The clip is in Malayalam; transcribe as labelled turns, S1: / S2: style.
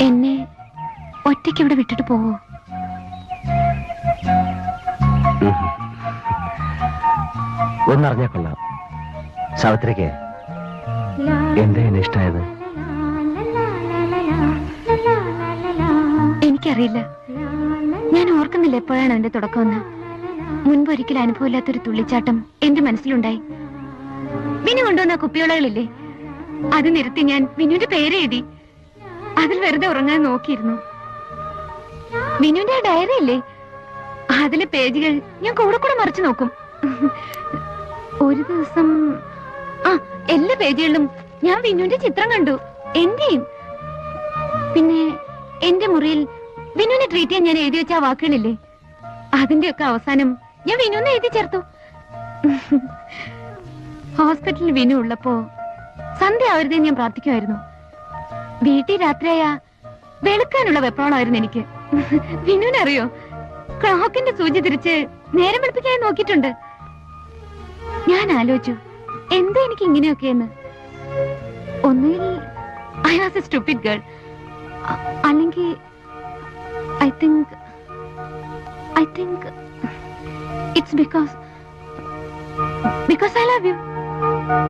S1: എന്നെ ഒറ്റയ്ക്ക് ഇവിടെ വിട്ടിട്ട് പോവോ?
S2: ഒന്നറിഞ്ഞാ കൊള്ളാം. സാവിത്രിക്ക് എന്താ എന്നെ ഇഷ്ടമായത്?
S1: എനിക്കറിയില്ല. ഞാൻ ഓർക്കുന്നില്ല എപ്പോഴാണ് എന്റെ തുടക്കമെന്ന്. മുൻപൊരിക്കലും അനുഭവമില്ലാത്തൊരു തുള്ളിച്ചാട്ടം എന്റെ മനസ്സിലുണ്ടായി. വിനു കൊണ്ടുവന്ന കുപ്പിയോളകളില്ലേ, അത് നിരത്തി ഞാൻ വിനുവിന്റെ പേര് എഴുതി. അതിൽ വെറുതെ ഉറങ്ങാൻ നോക്കിയിരുന്നു. വിനുവിന്റെ ആ ഡയറി ഇല്ലേ, അതിലെ പേജുകൾ ഞാൻ കൂടെ കൂടെ മറിച്ചു നോക്കും. ഒരു ദിവസം എല്ലാ പേജുകളിലും ഞാൻ വിനുവിന്റെ ചിത്രം കണ്ടു, എന്റെയും. പിന്നെ എന്റെ മുറിയിൽ വിനുവിനെ ട്രീറ്റ് ചെയ്യാൻ ഞാൻ എഴുതി വെച്ച ആ വാക്കുകളില്ലേ, അതിന്റെയൊക്കെ അവസാനം ഞാൻ വിനുവിനെ എഴുതി ചേർത്തു. ഹോസ്പിറ്റലിൽ വിനു ഉള്ളപ്പോ സന്ധ്യ ആവരുതേ ഞാൻ പ്രാർത്ഥിക്കുമായിരുന്നു. വീട്ടിൽ രാത്രിയായ വെളുക്കാനുള്ള വെപ്രാളമായിരുന്നു എനിക്ക്. വിനുവിനറിയോ, ക്ലോക്കിന്റെ സൂചി തിരിച്ച് നേരം വെളുപ്പിക്കാൻ നോക്കിയിട്ടുണ്ട്. ഞാൻ ആലോചിച്ചു, എന്താ എനിക്ക് ഇങ്ങനെയൊക്കെയെന്ന്. ഒന്നുകിൽ I was a stupid girl, അല്ലെങ്കിൽ I think it's because I love you.